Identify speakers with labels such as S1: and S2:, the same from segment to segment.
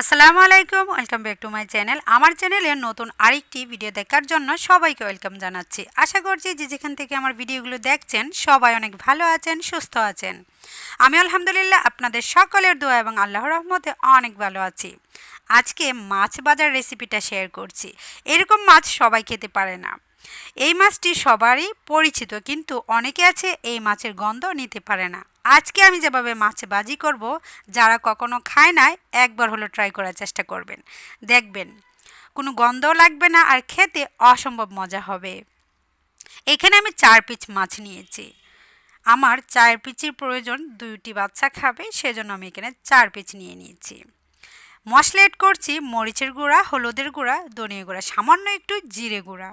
S1: আসসালামু আলাইকুম, welcome back to my channel. আমার চ্যানেলে নতুন আরেকটি ভিডিও দেখার জন্য সবাইকে ওয়েলকাম জানাচ্ছি। আশা করছি যে যেখান থেকে আমার ভিডিওগুলো দেখছেন সবাই অনেক ভালো আছেন, সুস্থ আছেন। আমি আলহামদুলিল্লাহ আপনাদের সকলের দোয়া এবং আল্লাহর রহমতে অনেক ভালো আছি। আজকে মাছ ভাজার রেসিপিটা শেয়ার করছি। এরকম মাছ সবাই খেতে পারে না। এই মাছটি সবারই পরিচিত, কিন্তু অনেকে আছে এই মাছের গন্ধ নিতে পারে না। আজকে আমি যেভাবে মাছ ভাজি করব, যারা কখনো খায় না একবার হলো ট্রাই করার চেষ্টা করবেন, দেখবেন কোনো গন্ধও লাগবে না আর খেতে অসম্ভব মজা হবে। এখানে আমি 4 পিস মাছ নিয়েছি। আমার 4 পিসের প্রয়োজন, 2টি বাচ্চা খাবে, সেজন্য আমি এখানে 4 পিস নিয়ে নিয়েছি। মশলা এড করছি মরিচের গুঁড়া, হলুদের গুঁড়া, ধনিয়া গুঁড়া, সামান্য একটু জিরে গুঁড়া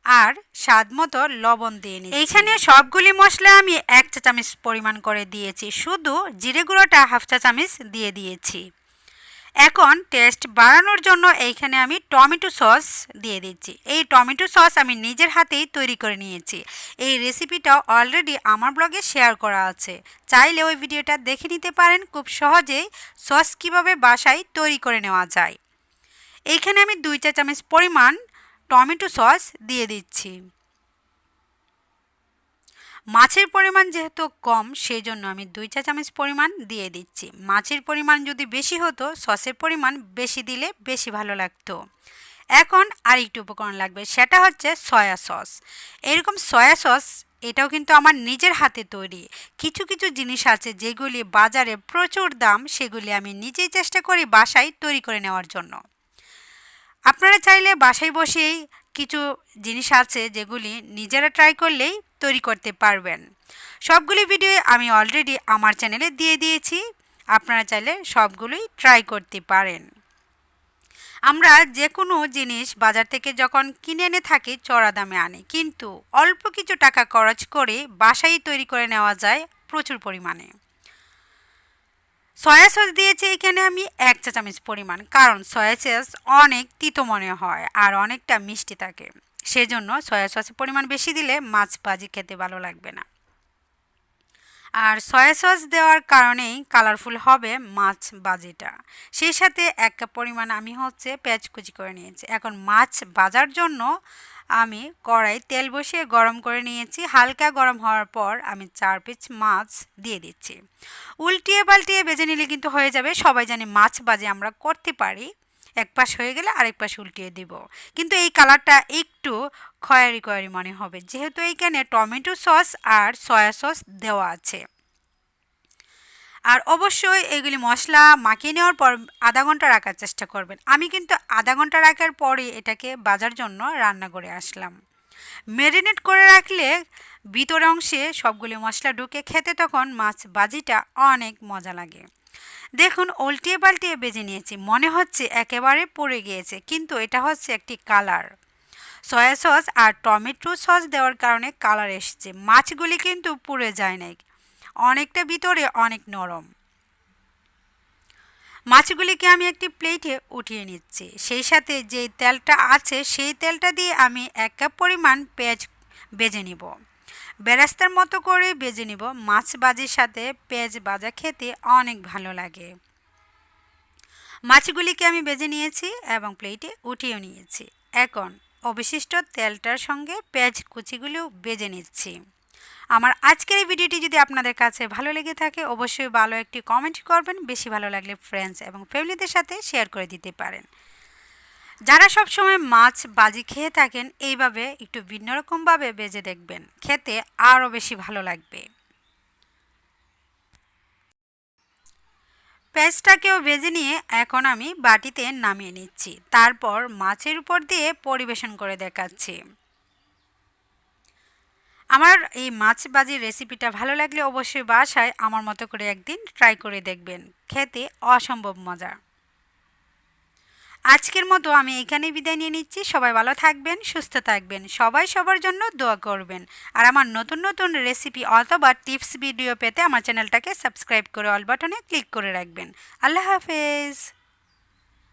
S1: আর স্বাদ মতো লবণ দিয়ে নিচ্ছি। এইখানে সবগুলি মশলা আমি 1 চা চামচ পরিমাণ করে দিয়েছি, শুধু জিরে গুঁড়োটা 1/2 চা চামচ দিয়ে দিয়েছি। এখন টেস্ট বাড়ানোর জন্য এইখানে আমি টমেটো সস দিয়ে দিচ্ছি। এই টমেটো সস আমি নিজের হাতেই তৈরি করে নিয়েছি। এই রেসিপিটা অলরেডি আমার ব্লগে শেয়ার করা আছে, চাইলে ওই ভিডিওটা দেখে নিতে পারেন। খুব সহজেই সস কীভাবে বাসায় তৈরি করে নেওয়া যায়। এইখানে আমি 2 চা চামচ পরিমাণ টমেটো সস দিয়ে দিচ্ছি। মাছের পরিমাণ যেহেতু কম, সেই জন্য আমি 2 চা চামচ পরিমাণ দিয়ে দিচ্ছি। মাছের পরিমাণ যদি বেশি হতো, সসের পরিমাণ বেশি দিলে বেশি ভালো লাগতো। এখন আরেকটু উপকরণ লাগবে, সেটা হচ্ছে সয়া সস। এরকম সয়া সস, এটাও কিন্তু আমার নিজের হাতে তৈরি। কিছু কিছু জিনিস আছে যেগুলি বাজারে প্রচুর দাম, সেগুলি আমি নিজেই চেষ্টা করি বাসায় তৈরি করে নেওয়ার জন্য। আপনারা চাইলে বাসায় বসেই কিছু জিনিস আছে যেগুলি নিজেরা ট্রাই করলেই তৈরি করতে পারবেন। সবগুলি ভিডিও আমি অলরেডি আমার চ্যানেলে দিয়ে দিয়েছি, আপনারা চাইলে সবগুলোই ট্রাই করতে পারেন। আমরা যে কোনো জিনিস বাজার থেকে যখন কিনে এনে থাকি চড়া দামে আনি, কিন্তু অল্প কিছু টাকা খরচ করে বাসায় তৈরি করে নেওয়া যায় প্রচুর পরিমাণে। সয়া সস দিয়েছি এখানে আমি 1 চা চামচ পরিমাণ, কারণ সয়া সস অনেক তিতো মনে হয় আর অনেকটা মিষ্টি থাকে, সেজন্য সয়া সসের পরিমাণ বেশি দিলে মাছ ভাজি খেতে ভালো লাগবে না। আর সয়া সস দেওয়ার কারণেই কালারফুল হবে মাছ ভাজিটা। সেই সাথে 1 কাপ পরিমাণ আমি পেঁয়াজ কুচি করে নিয়েছি। এখন মাছ ভাজার জন্য আমি কড়াই তেল বসিয়ে গরম করে নিয়েছি। হালকা গরম হওয়ার পর আমি 4 পিস মাছ দিয়ে দিচ্ছি। উল্টিয়ে পাল্টিয়ে ভেজে নিলে কিন্তু হয়ে যাবে। সবাই জানি মাছ ভাজি আমরা করতে পারি, এক পাশ হয়ে গেলে আরেক পাশ উল্টিয়ে দিব, কিন্তু এই কালারটা একটু খয়েরি খয়েরি মনে হবে, যেহেতু এইখানে টমেটো সস আর সয়া সস দেওয়া আছে। আর অবশ্যই এগুলি মশলা মাখিয়ে নেওয়ার পর আধা ঘন্টা রাখার চেষ্টা করবেন। আমি কিন্তু আধা ঘন্টা রাখার পরে এটাকে ভাজার জন্য রান্না করে আসলাম। ম্যারিনেট করে রাখলে ভিতর অংশে সবগুলি মশলা ঢুকে খেতে তখন মাছ ভাজিটা অনেক মজা লাগে। দেখুন উল্টিয়ে পাল্টিয়ে ভেজে নিয়েছি, মনে হচ্ছে একেবারে পুড়ে গিয়েছে, কিন্তু এটা হচ্ছে একটি কালার। সয়া সস আর টমেটো সস দেওয়ার কারণে কালার এসেছে। মাছগুলি কিন্তু পুড়ে যায় নাই, অনেকটা ভিতরে অনেক নরম। মাছগুলিকে আমি একটি প্লেটে উঠিয়ে নিচ্ছি। সেই সাথে যে তেলটা আছে সেই তেলটা দিয়ে আমি 1 কাপ পরিমাণ পেঁয়াজ ভেজে নিব। বেরেস্তার মতো করে ভেজে নিব। মাছ ভাজির সাথে পেঁয়াজ ভাজা খেতে অনেক ভালো লাগে। মাছগুলিকে আমি ভেজে নিয়েছি এবং প্লেটে উঠিয়ে নিয়েছি। এখন অবশিষ্ট তেলটার সঙ্গে পেঁয়াজ কুচিগুলো ভেজে নিচ্ছি। আমার আজকের এই ভিডিওটি যদি আপনাদের কাছে ভালো লেগে থাকে, অবশ্যই ভালো একটি কমেন্ট করবেন। বেশি ভালো লাগলে ফ্রেন্ডস এবং ফ্যামিলিদের সাথে শেয়ার করে দিতে পারেন। যারা সব সময় মাছ ভাজি খেয়ে থাকেন, এইভাবে একটু ভিন্ন রকমভাবে ভেজে দেখবেন, খেতে আরও বেশি ভালো লাগবে। পেঁয়াজটাকেও ভেজে নিয়ে এখন আমি বাটিতে নামিয়ে নিচ্ছি, তারপর মাছের উপর দিয়ে পরিবেশন করে দেখাচ্ছি। আমার এই মাছ ভাজির রেসিপিটা ভালো লাগলে অবশ্যই বাসায় আমার মতো করে একদিন ট্রাই করে দেখবেন, খেতে অসম্ভব মজা। আজকের মতো আমি এখানেই বিদায় নিয়ে নিচ্ছি। সবাই ভালো থাকবেন, সুস্থ থাকবেন, সবাই সবার জন্য দোয়া করবেন। আর আমার নতুন নতুন রেসিপি অথবা টিপস ভিডিও পেতে আমার চ্যানেলটাকে সাবস্ক্রাইব করে অল বাটনে ক্লিক করে রাখবেন। আল্লাহ হাফেজ।